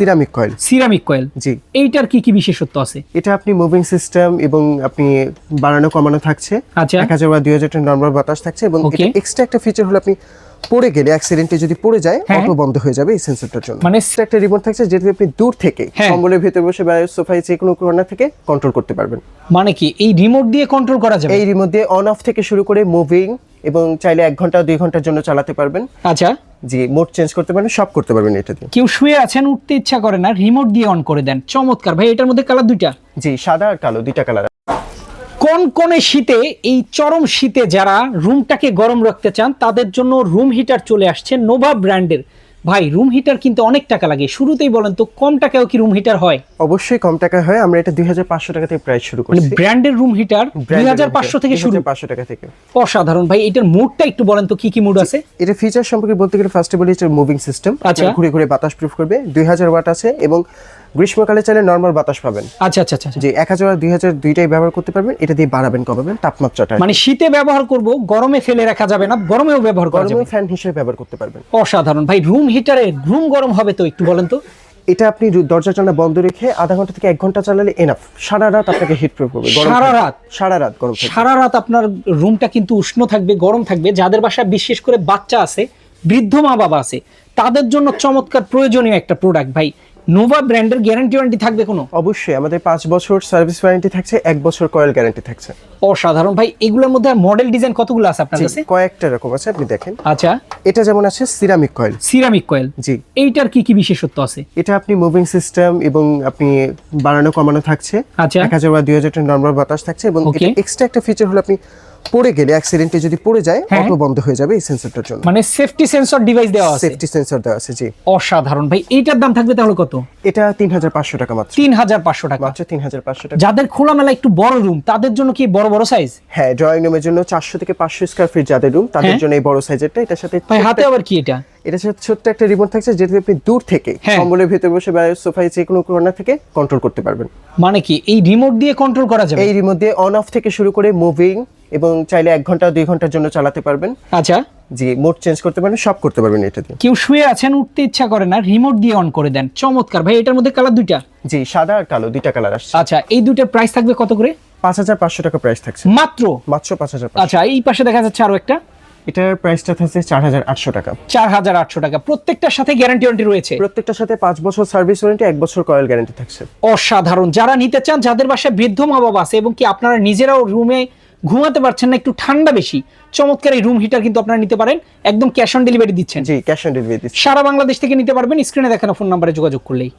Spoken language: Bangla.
Ceramic coil. সিরামিক কয়েল, জি। এইটার কি কি বিশেষত্ব আছে? এটা আপনি মুভিং সিস্টেম এবং আপনি বাড়ানো কমানো থাকছে। আচ্ছা, 1000 বা 2000 টন নরমাল বাতাস থাকছে এবং Okay. এটা এক্সট্রা একটা ফিচার হলো আপনি পড়ে গেলে অ্যাক্সিডেন্টে যদি পড়ে যায় হ্যাঁ। অটো বন্ধ হয়ে যাবে এই সেন্সরটার জন্য। মানে এক্সট্রা একটা রিমোট থাকছে যেটা আপনি দূর থেকে হ্যাঁ। কম্বলের ভেতরে বসে বা সোফায় যে কোনো কর্নার থেকে কন্ট্রোল করতে পারবেন। মানে কি এই রিমোট দিয়ে কন্ট্রোল করা যাবে? এই রিমোট দিয়ে অন অফ থেকে শুরু করে মুভিং এবং চাইলে 1 ঘন্টা 2 ঘন্টার জন্য চালাতে পারবেন। আচ্ছা, জি, মোড চেঞ্জ করতে পারবেন, সব করতে পারবেন এটা দিয়ে। কেউ শুয়ে আছেন, উঠতে ইচ্ছা করে না, রিমোট দিয়ে অন করে দেন। চমৎকার ভাই। এটার মধ্যে কালার দুইটা? জি, সাদা আর কালো দুইটা কালার। কনকনে শীতে, এই চরম শীতে যারা রুমটাকে গরম রাখতে চান তাদের জন্য রুম হিটার চলে আসছে নোভা ব্র্যান্ডের। ভাই, রুম হিটার কিন্তু অনেক টাকা লাগে, শুরুতেই বলেন তো কম টাকায়ও কি রুম হিটার হয়? অবশ্যই কম টাকা হয়। আমরা এটা 2500 টাকা থেকে প্রাইস শুরু মানে করছি। ব্র্যান্ডের রুম হিটার 2500 থেকে শুরু। 2500 টাকা থেকে। অসাধারণ ভাই। এটার মুডটা একটু বলেন তো, কি কি মুড আছে? এটা ফিচার সম্পর্কে বলতে গেলে ফার্স্ট অফ অল এটা মুভিং সিস্টেম। আচ্ছা। ঘুরে ঘুরে বাতাস প্রুফ করবে। 2000 ওয়াট আছে এবং গ্রীষ্মকালে চাইলে নরমাল বাতাস পাবেন। আচ্ছা আচ্ছা আচ্ছা। জি, 1000 আর 2000 দুইটাই ব্যবহার করতে পারবেন। এটা দিয়ে বাড়াবেন কমাবেন তাপমাত্রাটা। মানে শীতে ব্যবহার করব, গরমে ফেলে রাখা যাবে না, গরমেও ব্যবহার করা যাবে। গরমে ফ্যান হিসেবে ব্যবহার করতে পারবেন। অসাধারণ ভাই। রুম হিটারে রুম গরম হবে তো, একটু বলেন তো। এটা আপনি দরজা জানলা বন্ধ রেখে আধা ঘন্টা থেকে 1 ঘন্টা চালালে এনাফ। সারা রাত আপনাকে হিট প্রুফ করবে। সারা রাত? সারা রাত গরম থাকবে। সারা রাত আপনার রুমটা কিন্তু উষ্ণ থাকবে, গরম থাকবে। যাদের বাসায় বিশেষ করে বাচ্চা আছে, বৃদ্ধ মা বাবা আছে, তাদের জন্য চমৎকার প্রয়োজনীয় একটা প্রোডাক্ট ভাই। নোভা ব্র্যান্ডের গ্যারান্টি ওয়ারেন্টি থাকবে কোনো? অবশ্যই, আমাদের 5 বছর সার্ভিস ওয়ারেন্টি থাকছে, 1 বছর কয়েল গ্যারান্টি থাকছে। অসাধারণ ভাই। এগুলোর মধ্যে মডেল ডিজাইন কতগুলো আছে আপনার জি, কাছে? কয়েকটা রকম আছে, আপনি দেখেন। আচ্ছা, এটা যেমন আছে সিরামিক কয়েল। সিরামিক কয়েল, জি। এইটার কি কি বিশেষত্ব আছে? এটা আপনি মুভিং সিস্টেম এবং আপনি বাড়ানো কমানো থাকছে। আচ্ছা, 1000 বা 2000 টন নরমাল বাতাস থাকছে এবং Okay. এটা এক্সট্রা একটা ফিচার হলো আপনি পড়ে গেলে অ্যাক্সিডেন্টে যদি পড়ে যায় হ্যাঁ। অটো বন্ধ হয়ে যাবে এই সেন্সরটার জন্য। মানে সেফটি সেন্সর ডিভাইস দেওয়া আছে। সেফটি সেন্সর দেওয়া আছে। জি। অসাধারণ ভাই। এইটার দাম থাকবে তাহলে কত? এটা 3500 টাকা মাত্র। 3500 টাকা। মাত্র 3500 টাকা। যাদের খোলামেলা একটু বড় রুম, তাদের জন্য কি বড় বড় সাইজ? হ্যাঁ, ড্রয়িং রুমের জন্য 400 থেকে 500 স্কয়ার ফিট যাদের রুম তাদের হ্যাঁ। জন্য এই বড় সাইজেরটা। এটার সাথে ভাই হাতে আবার কি এটা? এটার সাথে ছোট্ট একটা রিমোট থাকছে যেটা আপনি দূর থেকে হ্যাঁ। কম্বলের ভেতরে বসে বা সোফায় যে কোনো কর্নার থেকে কন্ট্রোল করতে পারবেন। মানে কি এই রিমোট দিয়ে কন্ট্রোল করা যাবে? এই রিমোট দিয়ে অন অফ থেকে শুরু করে মুভিং এবং চাইলে 1 ঘন্টা 2 ঘন্টার জন্য চালাতে পারবেন। আচ্ছা, জি, মোড চেঞ্জ করতে পারবেন, সব করতে পারবেন এটা দিয়ে। কেউ শুয়ে আছেন, উঠতে ইচ্ছা করে না, রিমোট দিয়ে অন করে দেন। চমৎকার ভাই। এটার মধ্যে কালার দুইটা? জি, সাদা আর কালো দুইটা কালার আসছে। আচ্ছা, এই দুইটার প্রাইস থাকবে কত করে? 5500 টাকা প্রাইস থাকছে। মাত্র? মাত্র 5500। আচ্ছা, এই পাশে দেখা যাচ্ছে আরো একটা। এটার প্রাইসটা থাকছে 4800 টাকা। 4800 টাকা। প্রত্যেকটার সাথে গ্যারান্টি ওয়ারেন্টি রয়েছে? প্রত্যেকটার সাথে 5 বছর সার্ভিস ওয়ারেন্টি, 1 বছর কয়েল গ্যারান্টি থাকছে। অসাধারণ। যারা নিতে চান, যাদের বাসায় বৃদ্ধ মা বাবা আছে এবং কি আপনারা নিজেরাও রুমে ঘুমাতে পারছেন না, একটু ঠান্ডা বেশি, চমৎকার এই রুম হিটার কিন্তু আপনারা নিতে পারেন। একদম ক্যাশ অন ডেলিভারি দিচ্ছেন? জি, ক্যাশ অন ডেলিভারি দিচ্ছি। সারা বাংলাদেশ থেকে নিতে পারবেন। স্ক্রিনে দেখানো ফোন নাম্বারে যোগাযোগ করলেই।